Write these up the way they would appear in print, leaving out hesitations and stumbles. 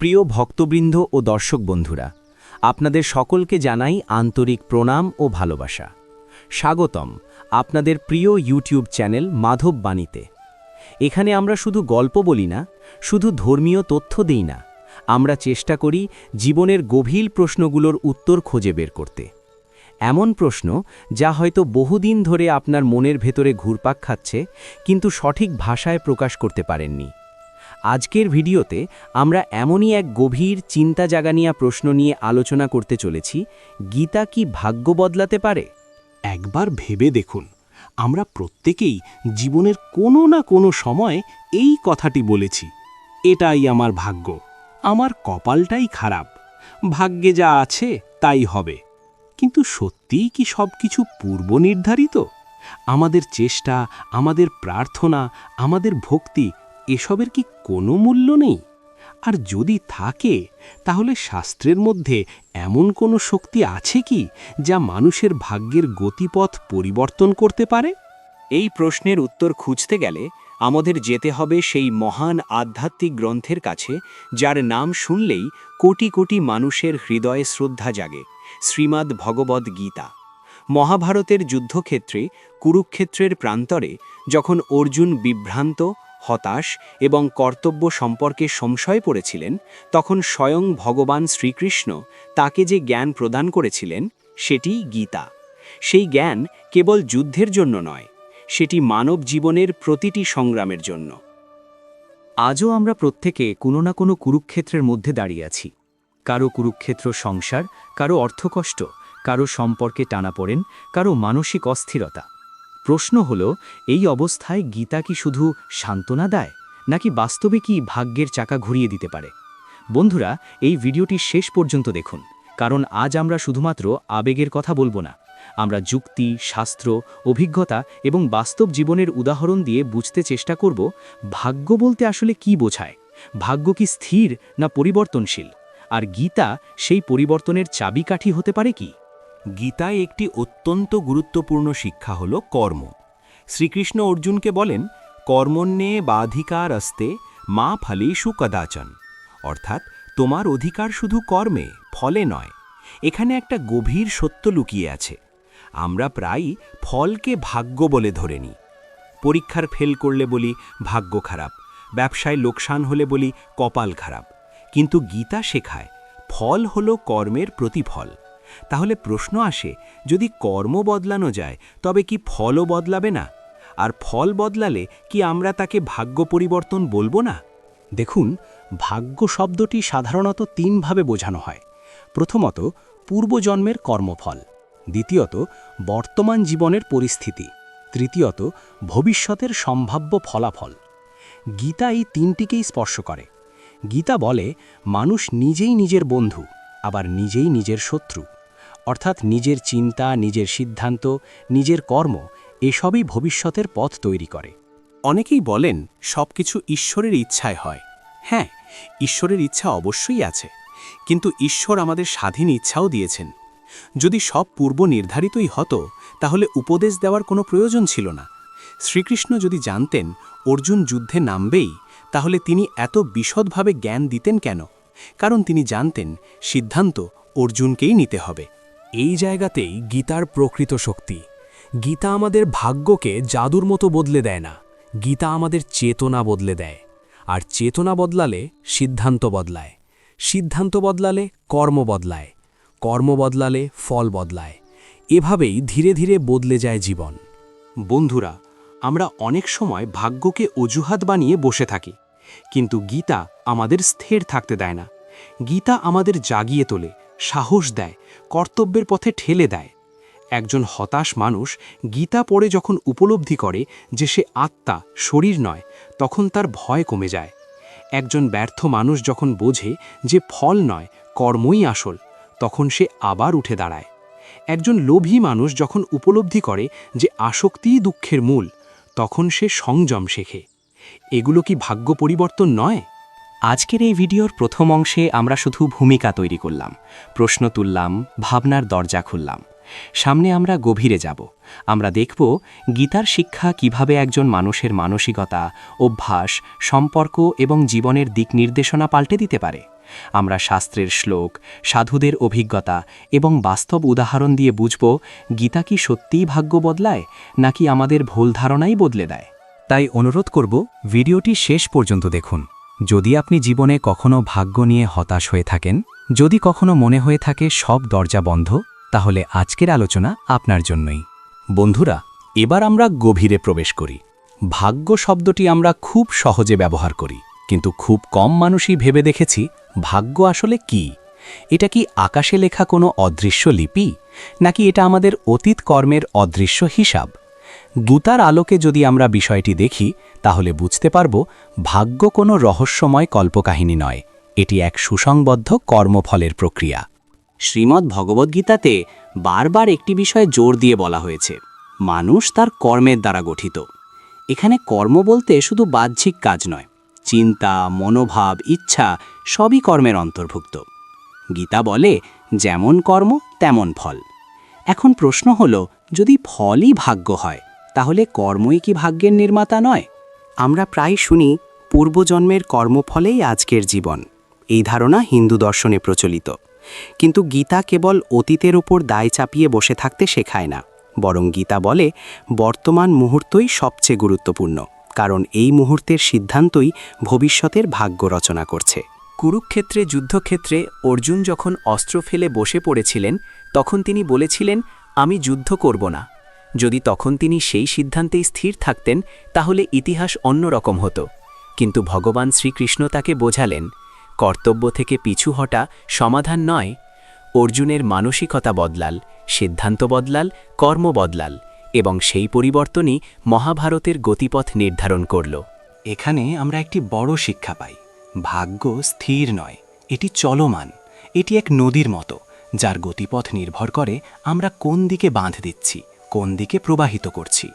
প্রিয় ভক্তবৃন্দ ও দর্শক বন্ধুরা, আপনাদের সকলকে জানাই আন্তরিক প্রণাম ও ভালোবাসা। স্বাগতম আপনাদের প্রিয় ইউটিউব চ্যানেল মাধব বাণীতে। এখানে আমরা শুধু গল্প বলি না, শুধু ধর্মীয় তথ্য দিই না, আমরা চেষ্টা করি জীবনের গভীর প্রশ্নগুলোর উত্তর খুঁজে বের করতে। এমন প্রশ্ন যা হয়তো বহুদিন ধরে আপনার মনের ভেতরে ঘুরপাক খাচ্ছে, কিন্তু সঠিক ভাষায় প্রকাশ করতে পারেননি। আজকের ভিডিওতে আমরা এমনই এক গভীর চিন্তা জাগানিয়া প্রশ্ন নিয়ে আলোচনা করতে চলেছি, গীতা কি ভাগ্য বদলাতে পারে? একবার ভেবে দেখুন, আমরা প্রত্যেকেই জীবনের কোনো না কোনো সময় এই কথাটি বলেছি, এটাই আমার ভাগ্য, আমার কপালটাই খারাপ, ভাগ্যে যা আছে তাই হবে। কিন্তু সত্যিই কি সব কিছু পূর্বনির্ধারিত? আমাদের চেষ্টা, আমাদের প্রার্থনা, আমাদের ভক্তি এসবের কি কোনো মূল্য নেই? আর যদি থাকে, তাহলে শাস্ত্রের মধ্যে এমন কোনো শক্তি আছে কি যা মানুষের ভাগ্যের গতিপথ পরিবর্তন করতে পারে? এই প্রশ্নের উত্তর খুঁজতে গেলে আমাদের যেতে হবে সেই মহান আধ্যাত্মিক গ্রন্থের কাছে, যার নাম শুনলেই কোটি কোটি মানুষের হৃদয়ে শ্রদ্ধা জাগে, শ্রীমদ্ ভগবদ্ গীতা। মহাভারতের যুদ্ধক্ষেত্রে, কুরুক্ষেত্রের প্রান্তরে যখন অর্জুন বিভ্রান্ত, হতাশ এবং কর্তব্য সম্পর্কে সংশয় পড়েছিলেন, তখন স্বয়ং ভগবান শ্রীকৃষ্ণ তাকে যে জ্ঞান প্রদান করেছিলেন সেটিই গীতা। সেই জ্ঞান কেবল যুদ্ধের জন্য নয়, সেটি মানব জীবনের প্রতিটি সংগ্রামের জন্য। আজও আমরা প্রত্যেকে কোনো না কোনো কুরুক্ষেত্রের মধ্যে দাঁড়িয়ে আছি। কারো কুরুক্ষেত্র সংসার, কারো অর্থকষ্ট, কারো সম্পর্কে টানাপোড়েন, কারো মানসিক অস্থিরতা। প্রশ্ন হল, এই অবস্থায় গীতা কি শুধু সান্ত্বনা দেয়, নাকি বাস্তবে কি ভাগ্যের চাকা ঘুরিয়ে দিতে পারে? বন্ধুরা, এই ভিডিওটি শেষ পর্যন্ত দেখুন, কারণ আজ আমরা শুধুমাত্র আবেগের কথা বলবো না। আমরা যুক্তি, শাস্ত্র, অভিজ্ঞতা এবং বাস্তব জীবনের উদাহরণ দিয়ে বুঝতে চেষ্টা করব ভাগ্য বলতে আসলে কি বোঝায়, ভাগ্য কি স্থির না পরিবর্তনশীল, আর গীতা সেই পরিবর্তনের চাবিকাঠি হতে পারে কি? গীতায় একটি অত্যন্ত গুরুত্বপূর্ণ শিক্ষা হল কর্ম। শ্রীকৃষ্ণ অর্জুনকে বলেন, কর্মণ্যে বাধিকার আস্তে মা ফলেষু কদাচন, অর্থাৎ তোমার অধিকার শুধু কর্মে, ফলে নয়। এখানে একটা গভীর সত্য লুকিয়ে আছে। আমরা প্রায়ই ফলকে ভাগ্য বলে ধরে নিই। পরীক্ষার ফেল করলে বলি ভাগ্য খারাপ, ব্যবসায় লোকসান হলে বলি কপাল খারাপ। কিন্তু গীতা শেখায় ফল হলো কর্মের প্রতিফল। তাহলে প্রশ্ন আসে, যদি কর্ম বদলানো যায়, তবে কি ফলও বদলাবে না? আর ফল বদলালে কি আমরা তাকে ভাগ্য পরিবর্তন বলবো না? দেখুন, ভাগ্য শব্দটি সাধারণত তিনভাবে বোঝানো হয়। প্রথমত, পূর্বজন্মের কর্মফল; দ্বিতীয়ত, বর্তমান জীবনের পরিস্থিতি; তৃতীয়ত, ভবিষ্যতের সম্ভাব্য ফলাফল। গীতা এই তিনটিকেই স্পর্শ করে। গীতা বলে, মানুষ নিজেই নিজের বন্ধু, আবার নিজেই নিজের শত্রু। অর্থাৎ নিজের চিন্তা, নিজের সিদ্ধান্ত, নিজের কর্ম এসবই ভবিষ্যতের পথ তৈরি করে। অনেকেই বলেন সবকিছু ঈশ্বরের ইচ্ছায় হয়। হ্যাঁ, ঈশ্বরের ইচ্ছা অবশ্যই আছে, কিন্তু ঈশ্বর আমাদের স্বাধীন ইচ্ছাও দিয়েছেন। যদি সব পূর্ব নির্ধারিতই হতো, তাহলে উপদেশ দেওয়ার কোনো প্রয়োজন ছিল না। শ্রীকৃষ্ণ যদি জানতেন অর্জুন যুদ্ধে নামবেই, তাহলে তিনি এত বিশদভাবে জ্ঞান দিতেন কেন? কারণ তিনি জানতেন সিদ্ধান্ত অর্জুনকেই নিতে হবে। এই জায়গাতেই গীতার প্রকৃত শক্তি। গীতা আমাদের ভাগ্যকে জাদুর মতো বদলে দেয় না, গীতা আমাদের চেতনা বদলে দেয়। আর চেতনা বদলালে সিদ্ধান্ত বদলায়, সিদ্ধান্ত বদলালে কর্ম বদলায়, কর্ম বদলালে ফল বদলায়। এভাবেই ধীরে ধীরে বদলে যায় জীবন। বন্ধুরা, আমরা অনেক সময় ভাগ্যকে অজুহাত বানিয়ে বসে থাকি, কিন্তু গীতা আমাদের স্থির থাকতে দেয় না। গীতা আমাদের জাগিয়ে তোলে, সাহস দেয়, কর্তব্যের পথে ঠেলে দেয়। একজন হতাশ মানুষ গীতা পড়ে যখন উপলব্ধি করে যে সে আত্মা, শরীর নয়, তখন তার ভয় কমে যায়। একজন ব্যর্থ মানুষ যখন বোঝে যে ফল নয়, কর্মই আসল, তখন সে আবার উঠে দাঁড়ায়। একজন লোভী মানুষ যখন উপলব্ধি করে যে আসক্তিই দুঃখের মূল, তখন সে সংযম শেখে। এগুলো কি ভাগ্য পরিবর্তন নয়? আজকের এই ভিডিওর প্রথম অংশে আমরা শুধু ভূমিকা তৈরি করলাম, প্রশ্ন তুললাম, ভাবনার দরজা খুললাম। সামনে আমরা গভীরে যাব। আমরা দেখব গীতার শিক্ষা কিভাবে একজন মানুষের মানসিকতা, অভ্যাস, সম্পর্ক এবং জীবনের দিক নির্দেশনা পাল্টে দিতে পারে। আমরা শাস্ত্রের শ্লোক, সাধুদের অভিজ্ঞতা এবং বাস্তব উদাহরণ দিয়ে বুঝব গীতা কি সত্যিই ভাগ্য বদলায় নাকি আমাদের ভুল ধারণাই বদলে দেয়। তাই অনুরোধ করব ভিডিওটি শেষ পর্যন্ত দেখুন। যদি আপনি জীবনে কখনো ভাগ্য নিয়ে হতাশ হয়ে থাকেন, যদি কখনো মনে হয়ে থাকে সব দরজা বন্ধ, তাহলে আজকের আলোচনা আপনার জন্যই। বন্ধুরা, এবার আমরা গভীরে প্রবেশ করি। ভাগ্য শব্দটি আমরা খুব সহজে ব্যবহার করি, কিন্তু খুব কম মানুষই ভেবে দেখেছি ভাগ্য আসলে কি। এটা কি আকাশে লেখা কোনো অদৃশ্য লিপি, নাকি এটা আমাদের অতীত কর্মের অদৃশ্য হিসাব? গীতার আলোকে যদি আমরা বিষয়টি দেখি, তাহলে বুঝতে পারব ভাগ্য কোনো রহস্যময় কল্পকাহিনী নয়, এটি এক সুসংবদ্ধ কর্মফলের প্রক্রিয়া। শ্রীমদ্ ভগবদ্গীতাতে বারবার একটি বিষয়ে জোর দিয়ে বলা হয়েছে, মানুষ তার কর্মের দ্বারা গঠিত। এখানে কর্ম বলতে শুধু বাহ্যিক কাজ নয়, চিন্তা, মনোভাব, ইচ্ছা সবই কর্মের অন্তর্ভুক্ত। গীতা বলে, যেমন কর্ম তেমন ফল। এখন প্রশ্ন হলো, যদি ফলই ভাগ্য হয়, তাহলে কর্মই কি ভাগ্যের নির্মাতা নয়? আমরা প্রায় শুনি পূর্বজন্মের কর্মফলেই আজকের জীবন। এই ধারণা হিন্দু দর্শনে প্রচলিত। কিন্তু গীতা কেবল অতীতের ওপর দায় চাপিয়ে বসে থাকতে শেখায় না, বরং গীতা বলে বর্তমান মুহূর্তই সবচেয়ে গুরুত্বপূর্ণ, কারণ এই মুহূর্তের সিদ্ধান্তই ভবিষ্যতের ভাগ্য রচনা করছে। কুরুক্ষেত্রে যুদ্ধক্ষেত্রে অর্জুন যখন অস্ত্র ফেলে বসে পড়েছিলেন, তখন তিনি বলেছিলেন, আমি যুদ্ধ করব না। যদি তখন তিনি সেই সিদ্ধান্তেই স্থির থাকতেন, তাহলে ইতিহাস অন্যরকম হতো। কিন্তু ভগবান শ্রীকৃষ্ণ তাকে বোঝালেন, কর্তব্য থেকে পিছু হটা সমাধান নয়। অর্জুনের মানসিকতা বদলাল, সিদ্ধান্ত বদলাল, কর্ম বদলাল, এবং সেই পরিবর্তনই মহাভারতের গতিপথ নির্ধারণ করল। এখানে আমরা একটি বড় শিক্ষা পাই। ভাগ্য স্থির নয়, এটি চলমান। এটি এক নদীর মতো, যার গতিপথ নির্ভর করে আমরা কোন দিকে বাঁধ দিচ্ছি, কোন দিকে প্রবাহিত করছি।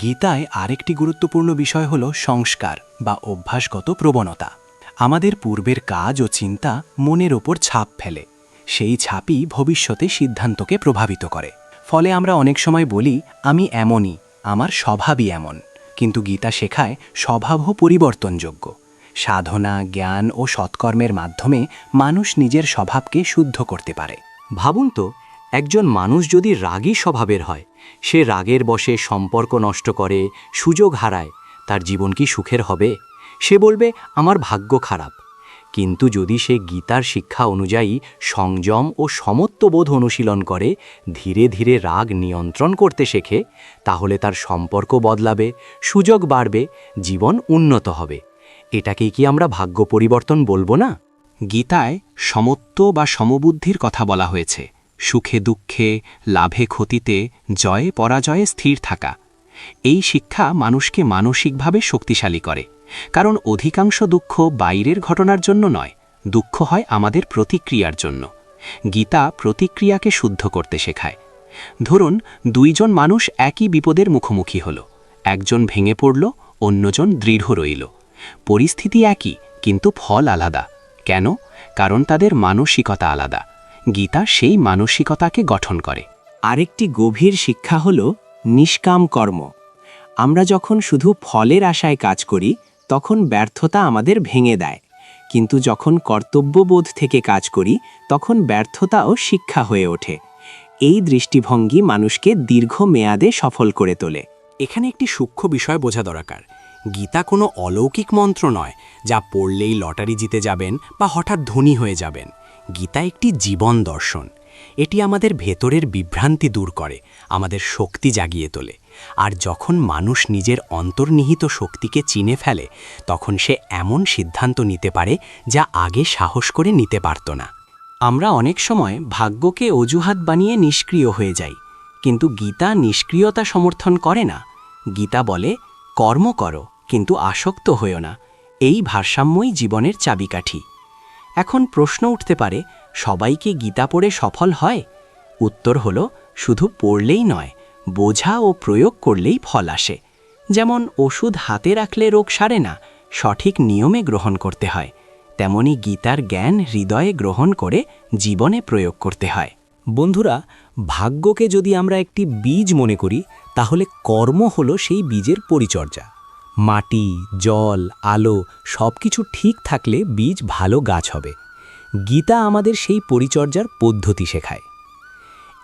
গীতায় আরেকটি গুরুত্বপূর্ণ বিষয় হল সংস্কার বা অভ্যাসগত প্রবণতা। আমাদের পূর্বের কাজ ও চিন্তা মনের ওপর ছাপ ফেলে। সেই ছাপই ভবিষ্যতে সিদ্ধান্তকে প্রভাবিত করে। ফলে আমরা অনেক সময় বলি, আমি এমনই, আমার স্বভাবই এমন। কিন্তু গীতা শেখায় স্বভাবও পরিবর্তনযোগ্য। সাধনা, জ্ঞান ও সৎকর্মের মাধ্যমে মানুষ নিজের স্বভাবকে শুদ্ধ করতে পারে। ভাবুন তো, একজন মানুষ যদি রাগী স্বভাবের হয়, সে রাগের বশে সম্পর্ক নষ্ট করে, সুযোগ হারায়, তার জীবন কি সুখের হবে? সে বলবে, আমার ভাগ্য খারাপ। কিন্তু যদি সে গীতার শিক্ষা অনুযায়ী সংযম ও সমত্ববোধ অনুশীলন করে, ধীরে ধীরে রাগ নিয়ন্ত্রণ করতে শেখে, তাহলে তার সম্পর্ক বদলাবে, সুযোগ বাড়বে, জীবন উন্নত হবে। এটাকেই কি আমরা ভাগ্য পরিবর্তন বলবো না? গীতায় সমত্ব বা সমবুদ্ধির কথা বলা হয়েছে। সুখে দুঃখে, লাভে ক্ষতিতে, জয়ে পরাজয়ে স্থির থাকা। এই শিক্ষা মানুষকে মানসিকভাবে শক্তিশালী করে। কারণ অধিকাংশ দুঃখ বাইরের ঘটনার জন্য নয়, দুঃখ হয় আমাদের প্রতিক্রিয়ার জন্য। গীতা প্রতিক্রিয়াকে শুদ্ধ করতে শেখায়। ধরুন, দুইজন মানুষ একই বিপদের মুখোমুখি হল। একজন ভেঙে পড়ল, অন্যজন দৃঢ় রইল। পরিস্থিতি একই, কিন্তু ফল আলাদা। কেন? কারণ তাদের মানসিকতা আলাদা। গীতা সেই মানসিকতাকে গঠন করে। আরেকটি গভীর শিক্ষা হল নিষ্কাম কর্ম। আমরা যখন শুধু ফলের আশায় কাজ করি, তখন ব্যর্থতা আমাদের ভেঙে দেয়। কিন্তু যখন কর্তব্যবোধ থেকে কাজ করি, তখন ব্যর্থতাও শিক্ষা হয়ে ওঠে। এই দৃষ্টিভঙ্গি মানুষকে দীর্ঘমেয়াদে সফল করে তোলে। এখানে একটি সূক্ষ্ম বিষয় বোঝা দরকার। গীতা কোনো অলৌকিক মন্ত্র নয়, যা পড়লেই লটারি জিতে যাবেন বা হঠাৎ ধনী হয়ে যাবেন। গীতা একটি জীবন দর্শন। এটি আমাদের ভেতরের বিভ্রান্তি দূর করে, আমাদের শক্তি জাগিয়ে তোলে। আর যখন মানুষ নিজের অন্তর্নিহিত শক্তিকে চিনে ফেলে, তখন সে এমন সিদ্ধান্ত নিতে পারে যা আগে সাহস করে নিতে পারত না। আমরা অনেক সময় ভাগ্যকে অজুহাত বানিয়ে নিষ্ক্রিয় হয়ে যাই, কিন্তু গীতা নিষ্ক্রিয়তা সমর্থন করে না। গীতা বলে, কর্ম করো, কিন্তু আসক্ত হইও না। এই ভারসাম্যই জীবনের চাবিকাঠি। এখন প্রশ্ন উঠতে পারে, সবাই কি গীতা পড়ে সফল হয়? উত্তর হল, শুধু পড়লেই নয়, বোঝা ও প্রয়োগ করলেই ফল আসে। যেমন ওষুধ হাতে রাখলে রোগ সারে না, সঠিক নিয়মে গ্রহণ করতে হয়। তেমনি গীতার জ্ঞান হৃদয়ে গ্রহণ করে জীবনে প্রয়োগ করতে হয়। বন্ধুরা, ভাগ্যকে যদি আমরা একটি বীজ মনে করি, তাহলে কর্ম হলো সেই বীজের পরিচর্যা। মাটি, জল, আলো সবকিছু ঠিক থাকলে বীজ ভালো গাছ হবে। গীতা আমাদের সেই পরিচর্যার পদ্ধতি শেখায়।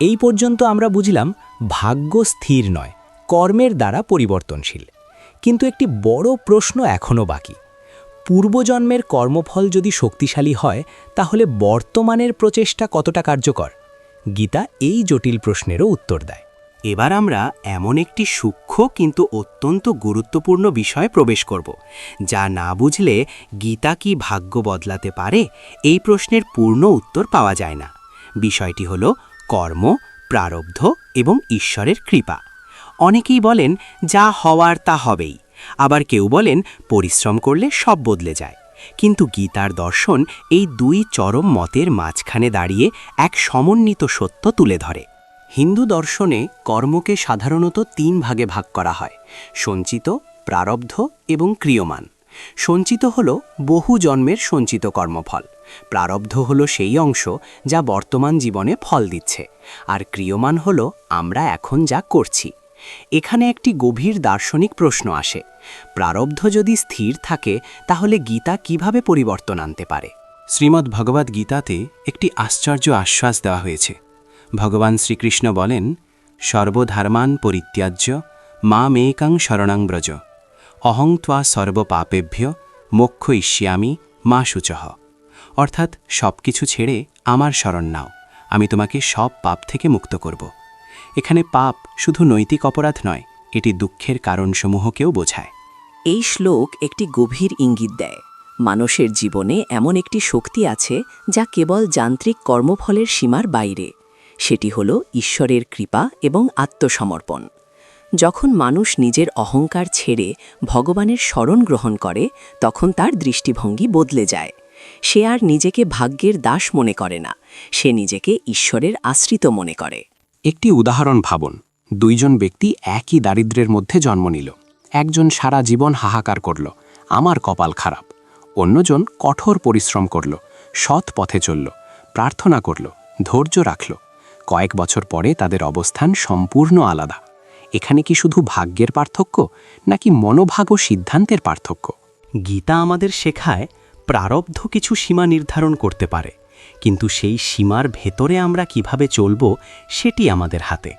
এই পর্যন্ত আমরা বুঝলাম ভাগ্য স্থির নয়, কর্মের দ্বারা পরিবর্তনশীল। কিন্তু একটি বড় প্রশ্ন এখনও বাকি। পূর্বজন্মের কর্মফল যদি শক্তিশালী হয়, তাহলে বর্তমানের প্রচেষ্টা কতটা কার্যকর? গীতা এই জটিল প্রশ্নেরও উত্তর দেয়। এবার আমরা এমন একটি সূক্ষ্ম কিন্তু অত্যন্ত গুরুত্বপূর্ণ বিষয়ে প্রবেশ করব, যা না বুঝলে গীতা কি ভাগ্য বদলাতে পারে, এই প্রশ্নের পূর্ণ উত্তর পাওয়া যায় না। বিষয়টি হল কর্ম, প্রারব্ধ এবং ঈশ্বরের কৃপা। অনেকেই বলেন যা হওয়ার তা হবেই, আবার কেউ বলেন পরিশ্রম করলে সব বদলে যায়। কিন্তু গীতার দর্শন এই দুই চরম মতের মাঝখানে দাঁড়িয়ে এক সমন্বিত সত্য তুলে ধরে। হিন্দু দর্শনে কর্মকে সাধারণত 3 ভাগে ভাগ করা হয়: সঞ্চিত, প্রারব্ধ এবং ক্রিয়মান। সঞ্চিত হল বহু জন্মের সঞ্চিত কর্মফল, প্রারব্ধ হল সেই অংশ যা বর্তমান জীবনে ফল দিচ্ছে, আর ক্রিয়মান হল আমরা এখন যা করছি। এখানে একটি গভীর দার্শনিক প্রশ্ন আসে, প্রারব্ধ যদি স্থির থাকে তাহলে গীতা কিভাবে পরিবর্তন আনতে পারে? শ্রীমদ্ ভগবদ্ গীতাতে একটি আশ্চর্য আশ্বাস দেওয়া হয়েছে। ভগবান শ্রীকৃষ্ণ বলেন, সর্বধর্মান পরিত্যাজ্য মামেকাং শরণাং ব্রজ, অহং ত্বা সর্বপাপেভ্য মোক্ষয়িষ্যামি মা শুচঃ। অর্থাৎ সব কিছু ছেড়ে আমার শরণ নাও, আমি তোমাকে সব পাপ থেকে মুক্ত করব। এখানে পাপ শুধু নৈতিক অপরাধ নয়, এটি দুঃখের কারণসমূহকেও বোঝায়। এই শ্লোক একটি গভীর ইঙ্গিত দেয়। মানুষের জীবনে এমন একটি শক্তি আছে যা কেবল যান্ত্রিক কর্মফলের সীমার বাইরে। সেটি হল ঈশ্বরের কৃপা এবং আত্মসমর্পণ। যখন মানুষ নিজের অহংকার ছেড়ে ভগবানের শরণ গ্রহণ করে, তখন তার দৃষ্টিভঙ্গি বদলে যায়। সে আর নিজেকে ভাগ্যের দাস মনে করে না, সে নিজেকে ঈশ্বরের আশ্রিত মনে করে। একটি উদাহরণ ভাবুন, 2 জন ব্যক্তি একই দারিদ্র্যের মধ্যে জন্ম নিল। একজন সারা জীবন হাহাকার করল, আমার কপাল খারাপ। অন্যজন কঠোর পরিশ্রম করল, সৎ পথে চলল, প্রার্থনা করল, ধৈর্য রাখল। কয়েক বছর পরে তাদের অবস্থান সম্পূর্ণ আলাদা। এখানে কি শুধু ভাগ্যের পার্থক্য, নাকি মনোভাব ও সিদ্ধান্তের পার্থক্য? গীতা আমাদের শেখায় প্রারব্ধ কিছু সীমা নির্ধারণ করতে পারে, কিন্তু সেই সীমার ভেতরে আমরা কিভাবে চলব সেটি আমাদের হাতে।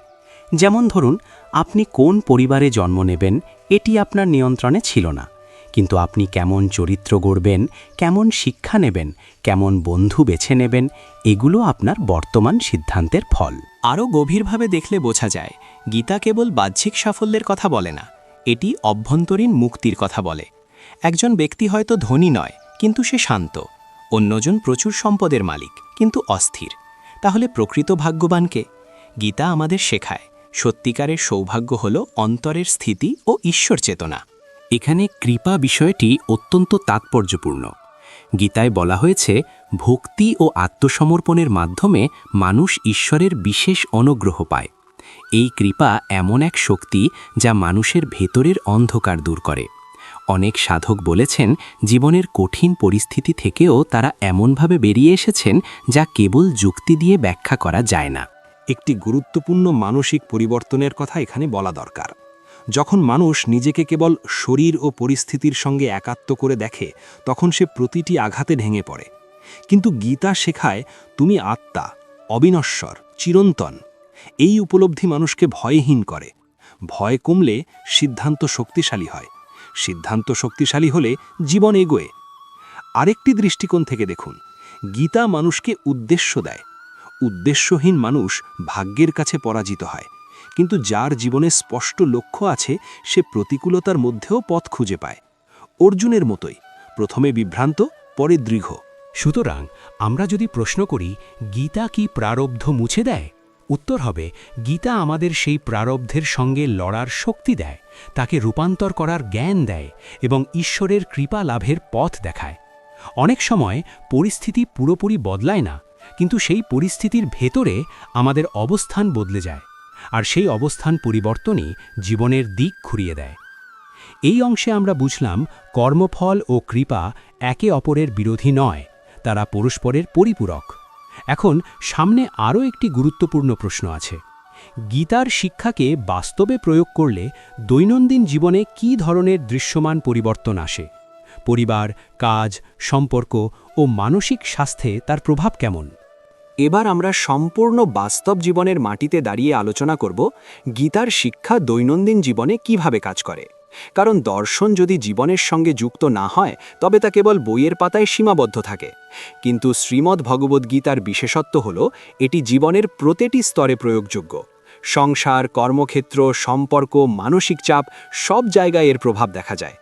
যেমন ধরুন, আপনি কোন পরিবারে জন্ম নেবেন এটি আপনার নিয়ন্ত্রণে ছিল না, কিন্তু আপনি কেমন চরিত্র গড়বেন, কেমন শিক্ষা নেবেন, কেমন বন্ধু বেছে নেবেন, এগুলো আপনার বর্তমান সিদ্ধান্তের ফল। আরও গভীরভাবে দেখলে বোঝা যায়, গীতা কেবল বাহ্যিক সাফল্যের কথা বলে না, এটি অভ্যন্তরীণ মুক্তির কথা বলে। একজন ব্যক্তি হয়তো ধনী নয়, কিন্তু সে শান্ত। অন্যজন প্রচুর সম্পদের মালিক, কিন্তু অস্থির। তাহলে প্রকৃত ভাগ্যবানকে? গীতা আমাদের শেখায়, সত্যিকারের সৌভাগ্য হল অন্তরের স্থিতি ও ঈশ্বর চেতনা। এখানে কৃপা বিষয়টি অত্যন্ত তাৎপর্যপূর্ণ। গীতায় বলা হয়েছে, ভক্তি ও আত্মসমর্পণের মাধ্যমে মানুষ ঈশ্বরের বিশেষ অনুগ্রহ পায়। এই কৃপা এমন এক শক্তি যা মানুষের ভেতরের অন্ধকার দূর করে। অনেক সাধক বলেছেন, জীবনের কঠিন পরিস্থিতি থেকেও তারা এমনভাবে বেরিয়ে এসেছেন যা কেবল যুক্তি দিয়ে ব্যাখ্যা করা যায় না। একটি গুরুত্বপূর্ণ মানসিক পরিবর্তনের কথা এখানে বলা দরকার। যখন মানুষ নিজেকে কেবল শরীর ও পরিস্থিতির সঙ্গে একাত্ম করে দেখে, তখন সে প্রতিটি আঘাতে ভেঙে পড়ে। কিন্তু গীতা শেখায়, তুমি আত্মা, অবিনশ্বর, চিরন্তন। এই উপলব্ধি মানুষকে ভয়হীন করে। ভয় কমলে সিদ্ধান্ত শক্তিশালী হয়, সিদ্ধান্ত শক্তিশালী হলে জীবন এগোয়। আরেকটি দৃষ্টিকোণ থেকে দেখুন, গীতা মানুষকে উদ্দেশ্য দেয়। উদ্দেশ্যহীন মানুষ ভাগ্যের কাছে পরাজিত হয়, কিন্তু যার জীবনে স্পষ্ট লক্ষ্য আছে সে প্রতিকূলতার মধ্যেও পথ খুঁজে পায়। অর্জুনের মতোই, প্রথমে বিভ্রান্ত, পরে দৃঢ়। সুতরাং আমরা যদি প্রশ্ন করি, গীতা কি প্রারব্ধ মুছে দেয়? উত্তর হবে, গীতা আমাদের সেই প্রারব্ধের সঙ্গে লড়ার শক্তি দেয়, তাকে রূপান্তর করার জ্ঞান দেয় এবং ঈশ্বরের কৃপা লাভের পথ দেখায়। অনেক সময় পরিস্থিতি পুরোপুরি বদলায় না, কিন্তু সেই পরিস্থিতির ভেতরে আমাদের অবস্থান বদলে যায়, আর সেই অবস্থান পরিবর্তনই জীবনের দিক ঘুরিয়ে দেয়। এই অংশে আমরা বুঝলাম, কর্মফল ও কৃপা একে অপরের বিরোধী নয়, তারা পরস্পরের পরিপূরক। এখন সামনে আরও একটি গুরুত্বপূর্ণ প্রশ্ন আছে। গীতার শিক্ষাকে বাস্তবে প্রয়োগ করলে দৈনন্দিন জীবনে কী ধরনের দৃশ্যমান পরিবর্তন আসে? পরিবার, কাজ, সম্পর্ক ও মানসিক স্বাস্থ্যে তার প্রভাব কেমন? এবার আমরা সম্পূর্ণ বাস্তব জীবনের মাটিতে দাঁড়িয়ে আলোচনা করব গীতার শিক্ষা দৈনন্দিন জীবনে কিভাবে কাজ করে। কারণ দর্শন যদি জীবনের সঙ্গে যুক্ত না হয় তবে তা কেবল বইয়ের পাতায় সীমাবদ্ধ থাকে, কিন্তু শ্রীমদ্ ভগবদ্গীতার বিশেষত্ব হল এটি জীবনের প্রতিটি স্তরে প্রয়োগযোগ্য। সংসার, কর্মক্ষেত্র, সম্পর্ক, মানসিক চাপ সব জায়গায় এর প্রভাব দেখা যায়।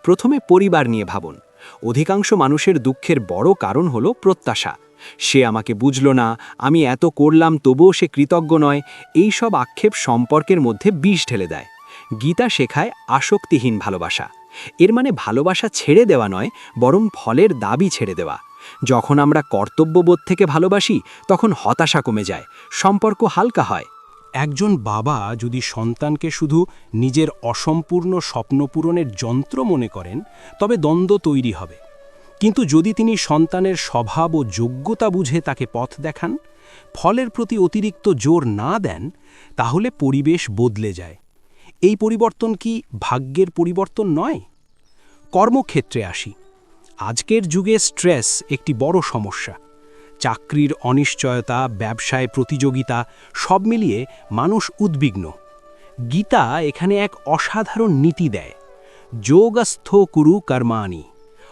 প্রথমে পরিবার নিয়ে ভাবুন। অধিকাংশ মানুষের দুঃখের বড় কারণ হল প্রত্যাশা। সে আমাকে বুঝল না, আমি এত করলাম তবুও সে কৃতজ্ঞ নয়, এই সব আক্ষেপ সম্পর্কের মধ্যে বিষ ঢেলে দেয়। গীতা শেখায় আসক্তিহীন ভালোবাসা। এর মানে ভালোবাসা ছেড়ে দেওয়া নয়, বরং ফলের দাবি ছেড়ে দেওয়া। যখন আমরা কর্তব্যবোধ থেকে ভালোবাসি তখন হতাশা কমে যায়, সম্পর্ক হালকা হয়। একজন বাবা যদি সন্তানকে শুধু নিজের অসম্পূর্ণ স্বপ্ন পূরণের যন্ত্র মনে করেন তবে দ্বন্দ্ব তৈরি হবে। কিন্তু যদি তিনি সন্তানের স্বভাব ও যোগ্যতা বুঝে তাকে পথ দেখান, ফলের প্রতি অতিরিক্ত জোর না দেন, তাহলে পরিবেশ বদলে যায়। এই পরিবর্তন কি ভাগ্যের পরিবর্তন নয়? কর্মক্ষেত্রে আসি। আজকের যুগে স্ট্রেস একটি বড় সমস্যা। চাকরির অনিশ্চয়তা, ব্যবসায় প্রতিযোগিতা, সব মিলিয়ে মানুষ উদ্বিগ্ন। গীতা এখানে এক অসাধারণ নীতি দেয়, যোগস্থ কুরু কর্মাণি,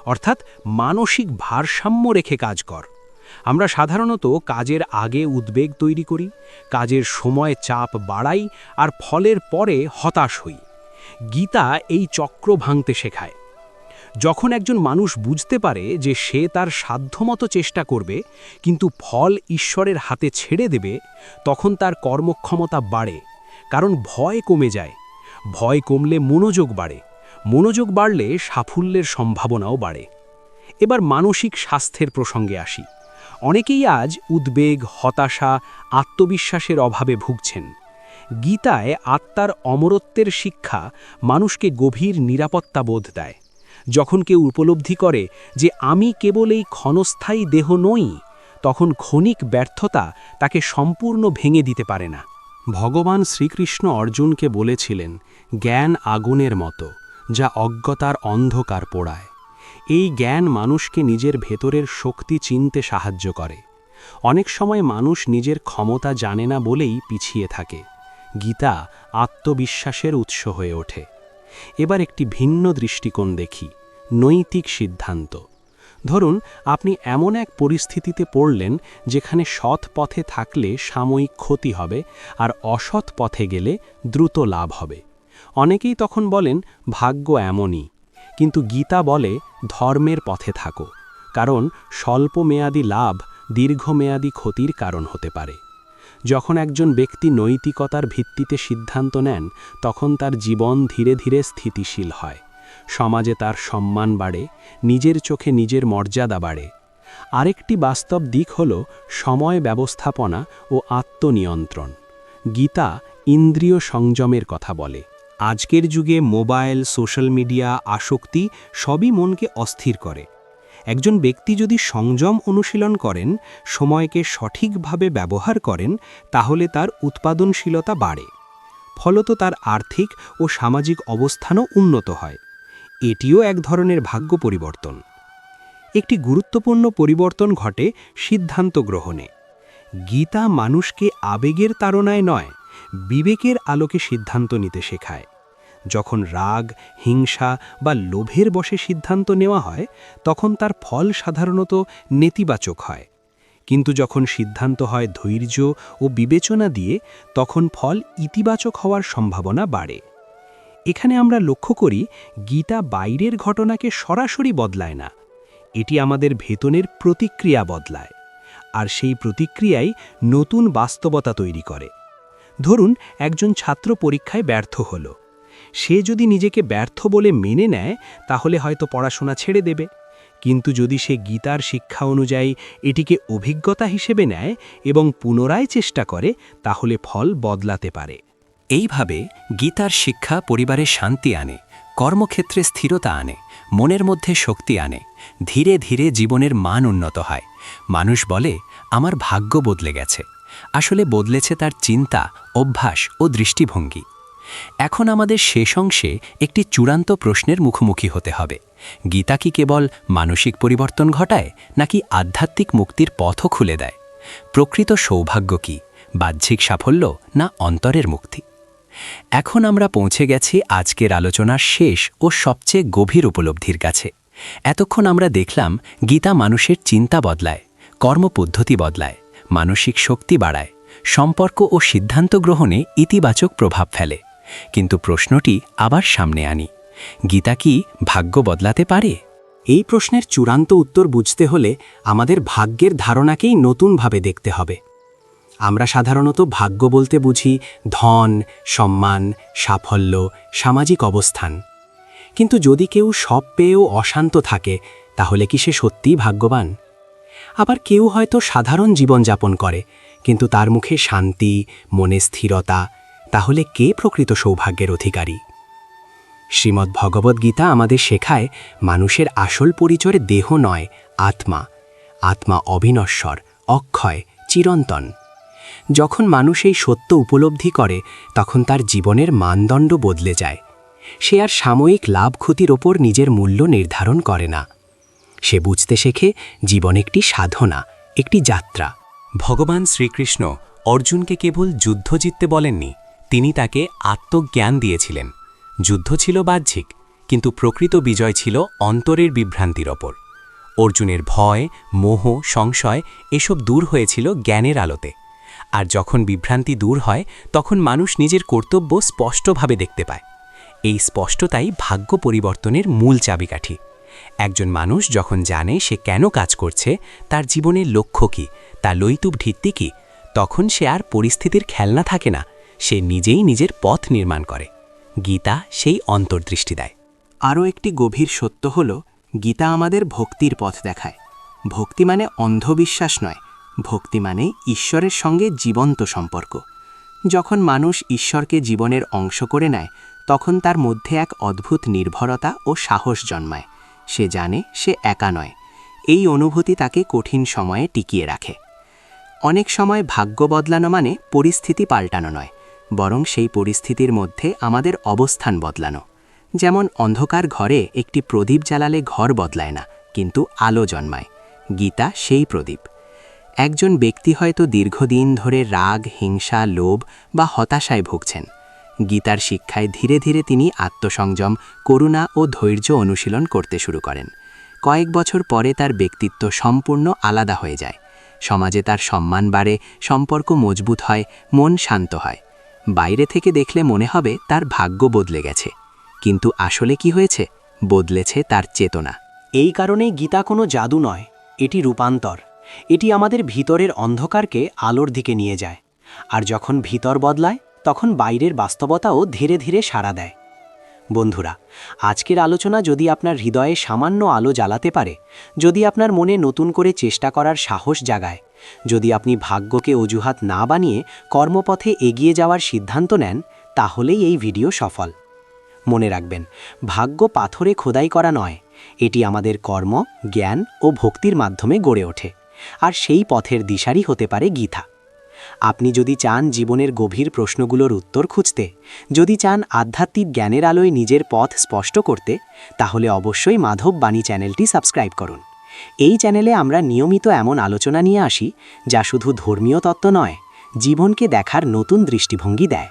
অর্থাৎ মানসিক ভারসাম্য রেখে কাজ কর। আমরা সাধারণত কাজের আগে উদ্বেগ তৈরি করি, কাজের সময় চাপ বাড়াই আর ফলের পরে হতাশ হই। গীতা এই চক্র ভাঙতে শেখায়। যখন একজন মানুষ বুঝতে পারে যে সে তার সাধ্যমতো চেষ্টা করবে কিন্তু ফল ঈশ্বরের হাতে ছেড়ে দেবে, তখন তার কর্মক্ষমতা বাড়ে, কারণ ভয় কমে যায়। ভয় কমলে মনোযোগ বাড়ে, মনোযোগ বাড়লে সাফল্যের সম্ভাবনাও বাড়ে। এবার মানসিক স্বাস্থ্যের প্রসঙ্গে আসি। অনেকেই আজ উদ্বেগ, হতাশা, আত্মবিশ্বাসের অভাবে ভুগছেন। গীতায় আত্মার অমরত্বের শিক্ষা মানুষকে গভীর নিরাপত্তা বোধ দেয়। যখন কেউ উপলব্ধি করে যে আমি কেবল এই ক্ষণস্থায়ী দেহ নই, তখন ক্ষণিক ব্যর্থতা তাকে সম্পূর্ণ ভেঙে দিতে পারে না। ভগবান শ্রীকৃষ্ণ অর্জুনকে বলেছিলেন, জ্ঞান আগুনের মতো, যা অজ্ঞতার অন্ধকার পোড়ায়। এই জ্ঞান মানুষকে নিজের ভেতরের শক্তি চিনতে সাহায্য করে। অনেক সময় মানুষ নিজের ক্ষমতা জানে না বলেই পিছিয়ে থাকে। গীতা আত্মবিশ্বাসের উৎস হয়ে ওঠে। এবার একটি ভিন্ন দৃষ্টিকোণ দেখি, নৈতিক সিদ্ধান্ত। ধরুন আপনি এমন এক পরিস্থিতিতে পড়লেন যেখানে সৎ পথে থাকলে সাময়িক ক্ষতি হবে আর অসৎ পথে গেলে দ্রুত লাভ হবে। অনেকেই তখন বলেন ভাগ্য এমনই, কিন্তু গীতা বলে ধর্মের পথে থাকো, কারণ স্বল্পমেয়াদী লাভ দীর্ঘমেয়াদী ক্ষতির কারণ হতে পারে। যখন একজন ব্যক্তি নৈতিকতার ভিত্তিতে সিদ্ধান্ত নেন, তখন তার জীবন ধীরে ধীরে স্থিতিশীল হয়। সমাজে তার সম্মান বাড়ে, নিজের চোখে নিজের মর্যাদা বাড়ে। আরেকটি বাস্তব দিক হল সময় ব্যবস্থাপনা ও আত্মনিয়ন্ত্রণ। গীতা ইন্দ্রিয় সংযমের কথা বলে। আজকের যুগে মোবাইল, সোশ্যাল মিডিয়া, আসক্তি সবই মনকে অস্থির করে। একজন ব্যক্তি যদি সংযম অনুশীলন করেন, সময়কে সঠিকভাবে ব্যবহার করেন, তাহলে তার উৎপাদনশীলতা বাড়ে। ফলত তার আর্থিক ও সামাজিক অবস্থানও উন্নত হয়। এটিও এক ধরনের ভাগ্য পরিবর্তন। একটি গুরুত্বপূর্ণ পরিবর্তন ঘটে সিদ্ধান্ত গ্রহণে। গীতা মানুষকে আবেগের তাড়নায় নয়, বিবেকের আলোকে সিদ্ধান্ত নিতে শেখায়। যখন রাগ, হিংসা বা লোভের বশে সিদ্ধান্ত নেওয়া হয়, তখন তার ফল সাধারণত নেতিবাচক হয়। কিন্তু যখন সিদ্ধান্ত হয় ধৈর্য ও বিবেচনা দিয়ে, তখন ফল ইতিবাচক হওয়ার সম্ভাবনা বাড়ে। এখানে আমরা লক্ষ্য করি গীতা বাইরের ঘটনাকে সরাসরি বদলায় না, এটি আমাদের ভেতনের প্রতিক্রিয়া বদলায়, আর সেই প্রতিক্রিয়াই নতুন বাস্তবতা তৈরি করে। ধরুন একজন ছাত্র পরীক্ষায় ব্যর্থ হল। সে যদি নিজেকে ব্যর্থ বলে মেনে নেয়, তাহলে হয়তো পড়াশোনা ছেড়ে দেবে। কিন্তু যদি সে গীতার শিক্ষা অনুযায়ী এটিকে অভিজ্ঞতা হিসেবে নেয় এবং পুনরায় চেষ্টা করে, তাহলে ফল বদলাতে পারে। এইভাবে গীতার শিক্ষা পরিবারে শান্তি আনে, কর্মক্ষেত্রে স্থিরতা আনে, মনের মধ্যে শক্তি আনে, ধীরে ধীরে জীবনের মান উন্নত হয়। মানুষ বলে আমার ভাগ্য বদলে গেছে, আসলে বদলেছে তার চিন্তা, অভ্যাস ও দৃষ্টিভঙ্গি। এখন আমাদের শেষ অংশে একটি চূড়ান্ত প্রশ্নের মুখোমুখি হতে হবে। গীতা কি কেবল মানসিক পরিবর্তন ঘটায়, নাকি আধ্যাত্মিক মুক্তির পথও খুলে দেয়? প্রকৃত সৌভাগ্য কি, বাহ্যিক সাফল্য না অন্তরের মুক্তি? এখন আমরা পৌঁছে গেছি আজকের আলোচনার শেষ ও সবচেয়ে গভীর উপলব্ধির কাছে। এতক্ষণ আমরা দেখলাম গীতা মানুষের চিন্তা বদলায়, কর্মপদ্ধতি বদলায়, মানসিক শক্তি বাড়ায়, সম্পর্ক ও সিদ্ধান্ত গ্রহণে ইতিবাচক প্রভাব ফেলে। কিন্তু প্রশ্নটি আবার সামনে আনি, গীতা কি ভাগ্য বদলাতে পারে? এই প্রশ্নের চূড়ান্ত উত্তর বুঝতে হলে আমাদের ভাগ্যের ধারণাকেই নতুনভাবে দেখতে হবে। আমরা সাধারণত ভাগ্য বলতে বুঝি ধন, সম্মান, সাফল্য, সামাজিক অবস্থান। কিন্তু যদি কেউ সব পেয়েও অশান্ত থাকে, তাহলে কি সে সত্যিই ভাগ্যবান? আবার কেউ হয়তো সাধারণ জীবনযাপন করে, কিন্তু তার মুখে শান্তি, মনে স্থিরতা, তাহলে কে প্রকৃত সৌভাগ্যের অধিকারী? শ্রীমদ্ ভগবদ্গীতা আমাদের শেখায় মানুষের আসল পরিচয় দেহ নয়, আত্মা। আত্মা অবিনশ্বর, অক্ষয়, চিরন্তন। যখন মানুষ এই সত্য উপলব্ধি করে, তখন তার জীবনের মানদণ্ড বদলে যায়। সে আর সাময়িক লাভ ক্ষতির ওপর নিজের মূল্য নির্ধারণ করে না। সে বুঝতে শেখে জীবন একটি সাধনা, একটি যাত্রা। ভগবান শ্রীকৃষ্ণ অর্জুনকে কেবল যুদ্ধ জিততে বলেননি, তিনি তাকে আত্মজ্ঞান দিয়েছিলেন। যুদ্ধ ছিল বাহ্যিক, কিন্তু প্রকৃত বিজয় ছিল অন্তরের বিভ্রান্তির ওপর। অর্জুনের ভয়, মোহ, সংশয় এসব দূর হয়েছিল জ্ঞানের আলোতে। আর যখন বিভ্রান্তি দূর হয়, তখন মানুষ নিজের কর্তব্য স্পষ্টভাবে দেখতে পায়। এই স্পষ্টতাই ভাগ্য পরিবর্তনের মূল চাবিকাঠি। একজন মানুষ যখন জানে সে কেন কাজ করছে, তার জীবনের লক্ষ্য কী, তার লৌতুব ভিত্তি কী, তখন সে আর পরিস্থিতির খেলনা থাকে না, সে নিজেই নিজের পথ নির্মাণ করে। গীতা সেই অন্তর্দৃষ্টি দেয়। আরও একটি গভীর সত্য হল, গীতা আমাদের ভক্তির পথ দেখায়। ভক্তি মানে অন্ধবিশ্বাস নয়, ভক্তি মানে ঈশ্বরের সঙ্গে জীবন্ত সম্পর্ক। যখন মানুষ ঈশ্বরকে জীবনের অংশ করে নেয়, তখন তার মধ্যে এক অদ্ভুত নির্ভরতা ও সাহস জন্মায়। সে জানে সে একা নয়। এই অনুভূতি তাকে কঠিন সময়ে টিকিয়ে রাখে। অনেক সময় ভাগ্য বদলানো মানে পরিস্থিতি পাল্টানো নয়, বরং সেই পরিস্থিতির মধ্যে আমাদের অবস্থান বদলানো। যেমন অন্ধকার ঘরে একটি প্রদীপ জ্বালালে ঘর বদলায় না, কিন্তু আলো জন্মায়। গীতা সেই প্রদীপ। একজন ব্যক্তি হয়তো দীর্ঘদিন ধরে রাগ, হিংসা, লোভ বা হতাশায় ভুগছেন। গীতার শিক্ষায় ধীরে ধীরে তিনি আত্মসংযম, করুণা ও ধৈর্য অনুশীলন করতে শুরু করেন। কয়েক বছর পরে তার ব্যক্তিত্ব সম্পূর্ণ আলাদা হয়ে যায়। সমাজে তার সম্মান বাড়ে, সম্পর্ক মজবুত হয়, মন শান্ত হয়। বাইরে থেকে দেখলে মনে হবে তার ভাগ্য বদলে গেছে, কিন্তু আসলে কি হয়েছে? বদলেছে তার চেতনা। এই কারণেই গীতা কোনো জাদু নয়, এটি রূপান্তর। এটি আমাদের ভিতরের অন্ধকারকে আলোর দিকে নিয়ে যায়। আর যখন ভিতর বদলায়, তখন বাইরের বাস্তবতাও ধীরে ধীরে সাড়া দেয়। বন্ধুরা, আজকের আলোচনা যদি আপনার হৃদয়ে সামান্য আলো জ্বালাতে পারে, যদি আপনার মনে নতুন করে চেষ্টা করার সাহস জাগায়, যদি আপনি ভাগ্যকে অজুহাত না বানিয়ে কর্মপথে এগিয়ে যাওয়ার সিদ্ধান্ত নেন, তাহলেই এই ভিডিও সফল। মনে রাখবেন, ভাগ্য পাথরে খোদাই করা নয়, এটি আমাদের কর্ম, জ্ঞান ও ভক্তির মাধ্যমে গড়ে ওঠে। আর সেই পথের দিশারি হতে পারে গীতা। আপনি যদি চান জীবনের গভীর প্রশ্নগুলোর উত্তর খুঁজতে, যদি চান আধ্যাত্মিক জ্ঞানের আলোয় নিজের পথ স্পষ্ট করতে, তাহলে অবশ্যই মাধব বাণী চ্যানেলটি সাবস্ক্রাইব করুন। এই চ্যানেলে আমরা নিয়মিত এমন আলোচনা নিয়ে আসি, যা শুধু ধর্মীয় তত্ত্ব নয়, জীবনকে দেখার নতুন দৃষ্টিভঙ্গি দেয়।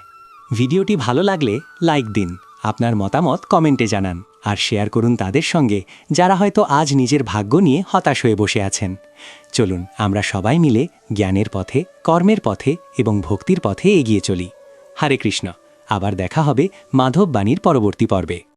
ভিডিওটি ভালো লাগলে লাইক দিন, আপনার মতামত কমেন্টে জানান, আর শেয়ার করুন তাদের সঙ্গে যারা হয়তো আজ নিজের ভাগ্য নিয়ে হতাশ হয়ে বসে আছেন। চলুন আমরা সবাই মিলে জ্ঞানের পথে, কর্মের পথে এবং ভক্তির পথে এগিয়ে চলি। হরে কৃষ্ণ। আবার দেখা হবে মাধব বাণীর পরবর্তী পর্বে।